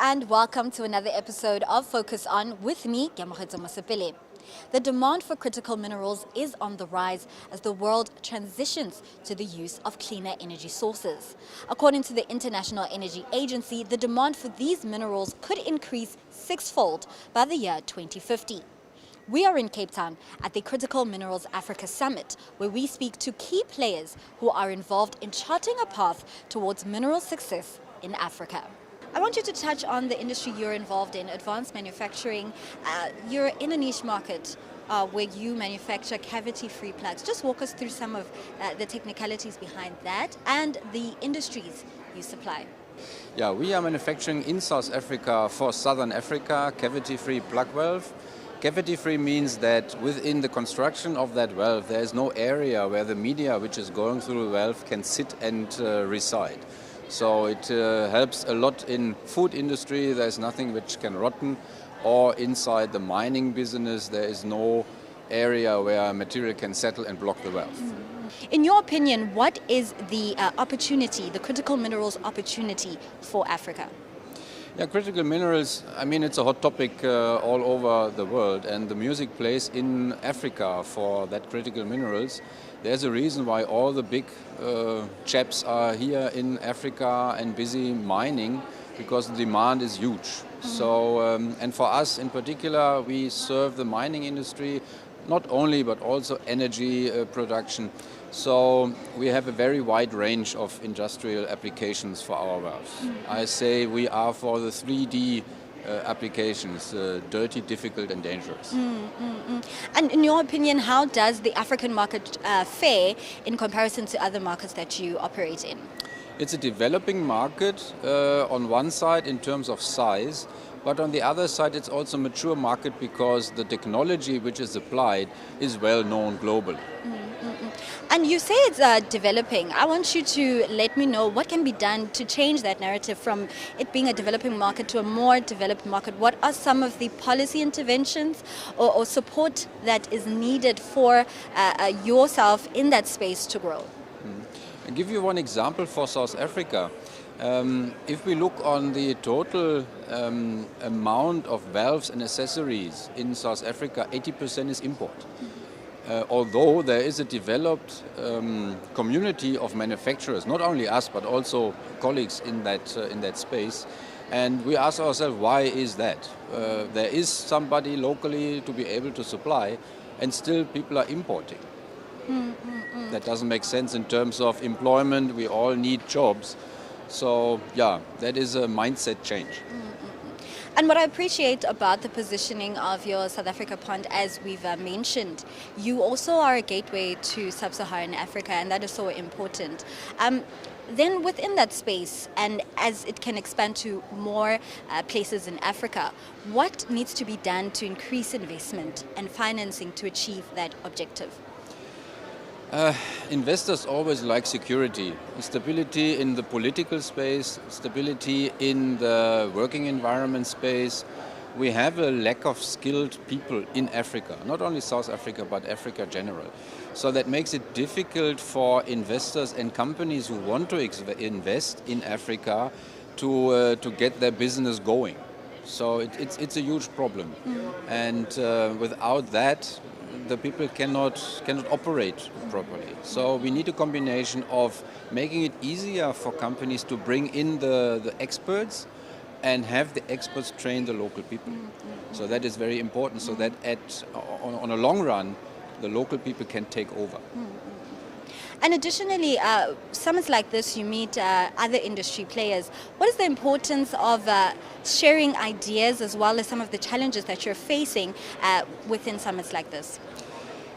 and welcome to another episode of Focus On with me, Keamogetso Mosepele. The demand for critical minerals is on the rise as the world transitions to the use of cleaner energy sources. According to the International Energy Agency, the demand for these minerals could increase sixfold by the year 2050. We are in Cape Town at the Critical Minerals Africa Summit, where we speak to key players who are involved in charting a path towards mineral success in Africa. I want you to touch on the industry you're involved in, advanced manufacturing. You're in a niche market where you manufacture cavity-free plugs. Just walk us through some of the technicalities behind that and the industries you supply. Yeah, we are manufacturing in South Africa for Southern Africa cavity-free plug valve. Cavity-free means that within the construction of that valve there is no area where the media which is going through the valve can sit and reside. So it helps a lot in food industry. There's nothing which can rotten, or inside the mining business there is no area where material can settle and block the valve. In your opinion, what is the opportunity, the critical minerals opportunity for Africa? Yeah, critical minerals, I mean, it's a hot topic all over the world, and the music plays in Africa for that critical minerals. There's a reason why all the big chaps are here in Africa and busy mining, because the demand is huge. So, and for us in particular, we serve the mining industry, not only but also energy production. So we have a very wide range of industrial applications for our valves. I say we are for the 3D applications, dirty, difficult and dangerous. And in your opinion, how does the African market fare in comparison to other markets that you operate in? It's a developing market on one side in terms of size, but on the other side it's also a mature market because the technology which is applied is well known globally. And you say it's developing. I want you to let me know what can be done to change that narrative from it being a developing market to a more developed market. What are some of the policy interventions or support that is needed for yourself in that space to grow? I'll give you one example for South Africa. If we look on the total amount of valves and accessories in South Africa, 80% is import. Although there is a developed community of manufacturers, not only us but also colleagues in that space, and we ask ourselves, why is that? There is somebody locally to be able to supply, and still people are importing. That doesn't make sense in terms of employment. We all need jobs. So yeah, that is a mindset change. And what I appreciate about the positioning of your South Africa pond, as we've mentioned, you also are a gateway to sub-Saharan Africa, and that is so important. Then within that space, and as it can expand to more places in Africa, what needs to be done to increase investment and financing to achieve that objective? Investors always like security, stability in the political space, stability in the working environment space. We have a lack of skilled people in Africa, not only South Africa but Africa general. So that makes it difficult for investors and companies who want to invest in Africa to get their business going. So it's a huge problem. And without that, the people cannot operate properly. So we need a combination of making it easier for companies to bring in the experts and have the experts train the local people. So that is very important, so that on a long run, the local people can take over. And additionally, summits like this, you meet other industry players. What is the importance of sharing ideas as well as some of the challenges that you're facing within summits like this?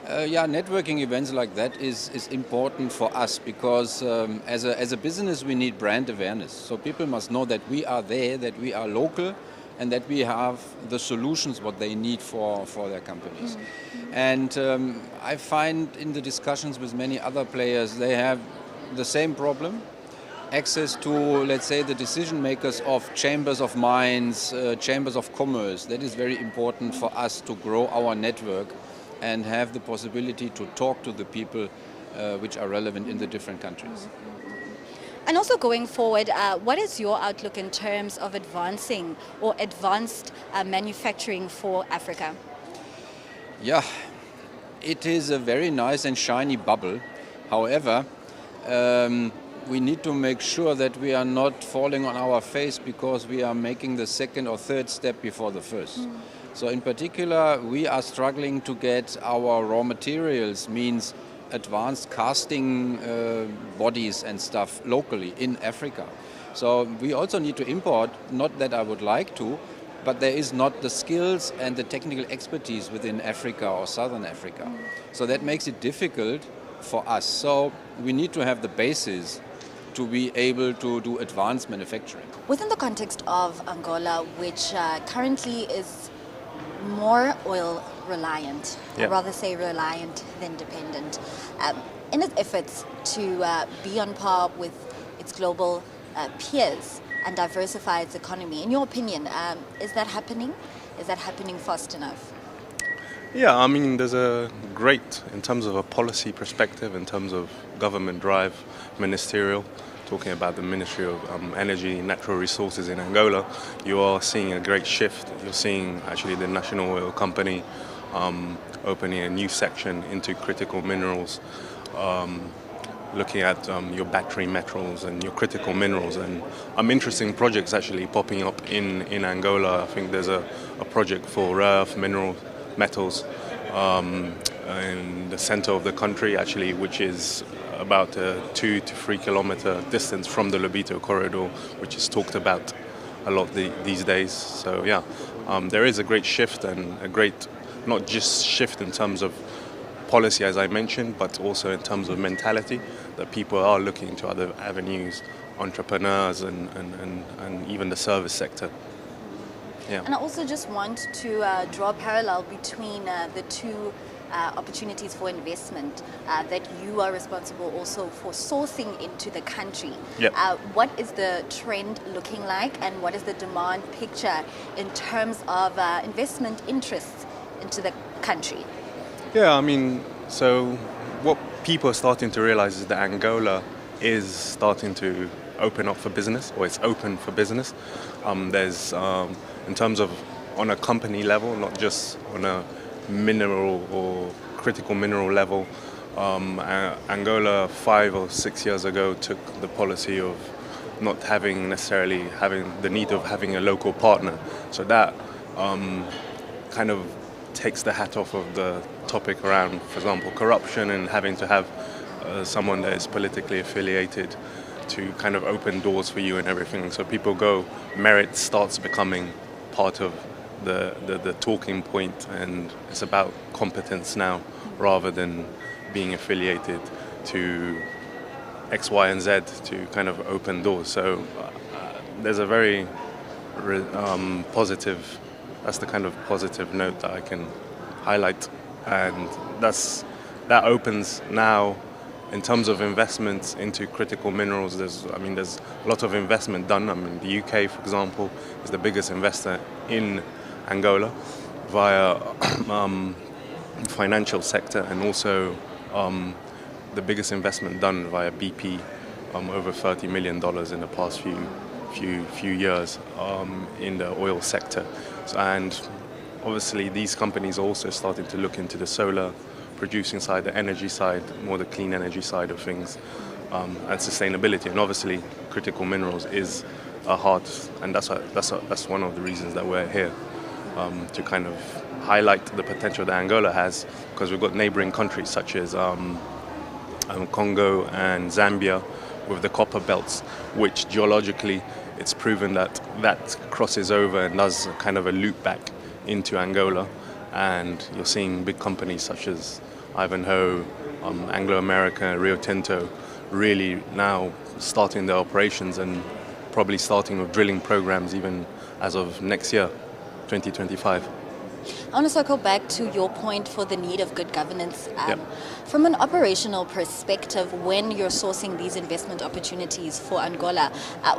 Yeah, networking events like that is important for us because as a business we need brand awareness. So people must know that we are there, that we are local, and that we have the solutions what they need for their companies. And I find in the discussions with many other players, they have the same problem. Access to, let's say, the decision makers of chambers of mines, chambers of commerce. That is very important for us to grow our network and have the possibility to talk to the people which are relevant in the different countries. And also going forward, what is your outlook in terms of advancing or advanced manufacturing for Africa? Yeah, it is a very nice and shiny bubble. However, we need to make sure that we are not falling on our face because we are making the second or third step before the first. So in particular, we are struggling to get our raw materials, means advanced casting bodies and stuff locally in Africa. So we also need to import, not that I would like to, but there is not the skills and the technical expertise within Africa or Southern Africa. So that makes it difficult for us. So we need to have the basis to be able to do advanced manufacturing. Within the context of Angola, which currently is more oil reliant, Yeah. or rather say reliant than dependent, in its efforts to be on par with its global peers and diversify its economy, in your opinion, is that happening? Is that happening fast enough? Yeah, I mean, there's a great, in terms of a policy perspective, in terms of government drive, ministerial, talking about the Ministry of Energy and Natural Resources in Angola, you are seeing a great shift. You're seeing actually the National Oil Company opening a new section into critical minerals, looking at your battery metals and your critical minerals, and interesting projects actually popping up in Angola. I think there's a project for rare earth metals in the center of the country actually, which is about a 2 to 3 kilometer distance from the Lobito corridor, which is talked about a lot these days. So yeah, there is a great shift, and a great, not just shift in terms of policy as I mentioned, but also in terms of mentality, that people are looking into other avenues, entrepreneurs and even the service sector. Yeah. And I also just want to draw a parallel between the two opportunities for investment that you are responsible also for sourcing into the country. Yep. What is the trend looking like, and what is the demand picture in terms of investment interests into the country? Yeah, I mean, so what people are starting to realize is that Angola is starting to open up for business, or it's open for business. There's, in terms of on a company level, not just on a mineral or critical mineral level, Angola 5 or 6 years ago took the policy of not necessarily having the need of having a local partner. So that kind of takes the hat off of the topic around, for example, corruption, and having to have someone that is politically affiliated to kind of open doors for you and everything. So people go, merit starts becoming part of the talking point, and it's about competence now rather than being affiliated to X, Y, and Z to kind of open doors. So there's a very positive, that's the kind of positive note that I can highlight, and that opens now. In terms of investments into critical minerals, there's a lot of investment done. I mean, the UK, for example, is the biggest investor in Angola via financial sector, and also the biggest investment done via BP, over $30 million in the past few years in the oil sector. And obviously, these companies are also starting to look into the solar producing side, the energy side, more the clean energy side of things, and sustainability. And obviously, critical minerals is a heart, and that's one of the reasons that we're here, to kind of highlight the potential that Angola has, because we've got neighboring countries such as Congo and Zambia with the copper belts, which geologically it's proven that crosses over and does kind of a loop back into Angola. And you're seeing big companies such as Ivanhoe, Anglo American, Rio Tinto really now starting their operations, and probably starting with drilling programs even as of next year, 2025. I want to circle back to your point for the need of good governance. Yep. From an operational perspective, when you're sourcing these investment opportunities for Angola,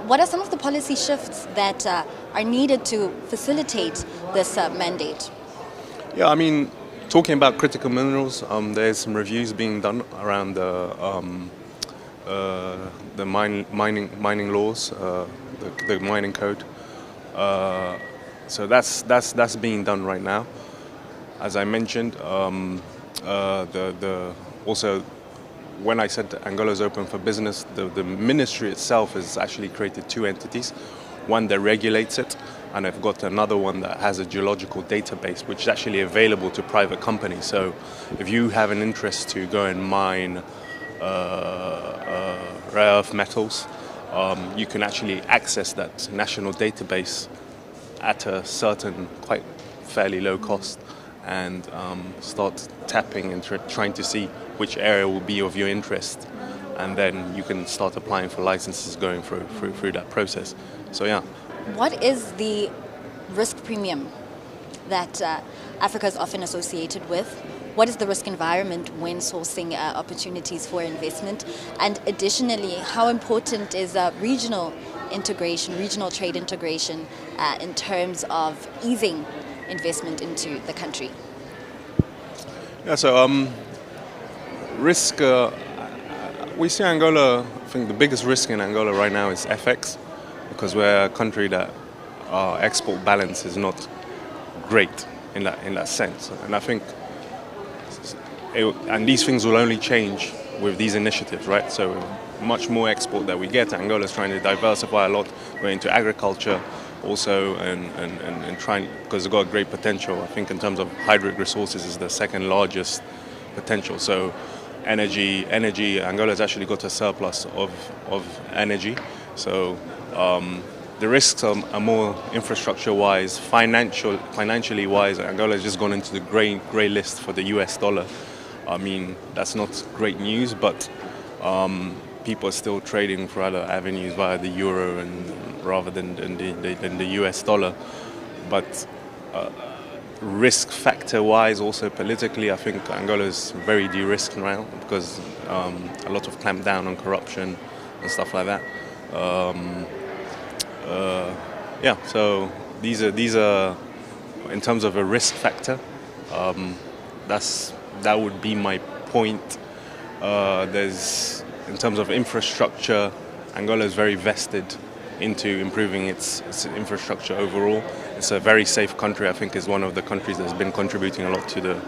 what are some of the policy shifts that are needed to facilitate this mandate? Yeah, I mean, talking about critical minerals, there's some reviews being done around the mining laws, the mining code. So that's being done right now. As I mentioned, also when I said Angola is open for business, the ministry itself has actually created two entities. One that regulates it, and I've got another one that has a geological database, which is actually available to private companies. So if you have an interest to go and mine rare earth metals, you can actually access that national database at a certain, quite fairly low cost, and start tapping and trying to see which area will be of your interest, and then you can start applying for licenses going through that process. So yeah. What is the risk premium that Africa is often associated with? What is the risk environment when sourcing opportunities for investment? And additionally, how important is regional integration, regional trade integration in terms of easing investment into the country? Yeah, so risk, we see Angola, I think the biggest risk in Angola right now is FX, because we're a country that our export balance is not great in that sense. And I think and these things will only change with these initiatives, right? So much more export that we get. Angola is trying to diversify a lot. We're into agriculture also, and trying, because they've got great potential. I think in terms of hydric resources is the second largest potential. So energy, Angola's actually got a surplus of energy. So the risks are more infrastructure-wise, financially wise. Angola has just gone into the grey list for the US dollar. I mean, that's not great news, but people are still trading for other avenues via the euro and rather than the US dollar. But risk factor-wise, also politically, I think Angola is very de-risked now because a lot of clamp down on corruption and stuff like that. Yeah, so these are in terms of a risk factor. That would be my point. There's, in terms of infrastructure, Angola is very vested into improving its infrastructure overall. It's a very safe country. I think is one of the countries that's been contributing a lot to the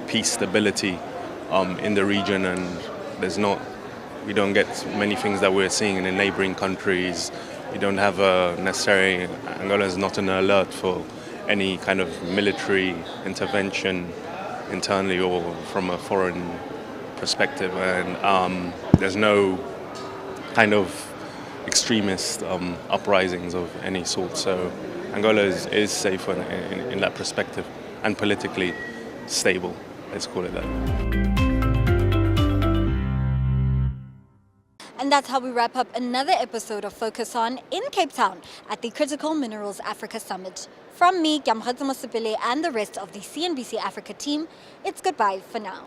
peace, stability in the region. And we don't get many things that we're seeing in the neighboring countries. We don't have necessarily, Angola is not an alert for any kind of military intervention internally or from a foreign perspective, and there's no kind of extremist uprisings of any sort. So Angola is safe in that perspective, and politically stable, let's call it that. And that's how we wrap up another episode of Focus On in Cape Town at the Critical Minerals Africa Summit. From me, Gyamkhatso Mosipile, and the rest of the CNBC Africa team, it's goodbye for now.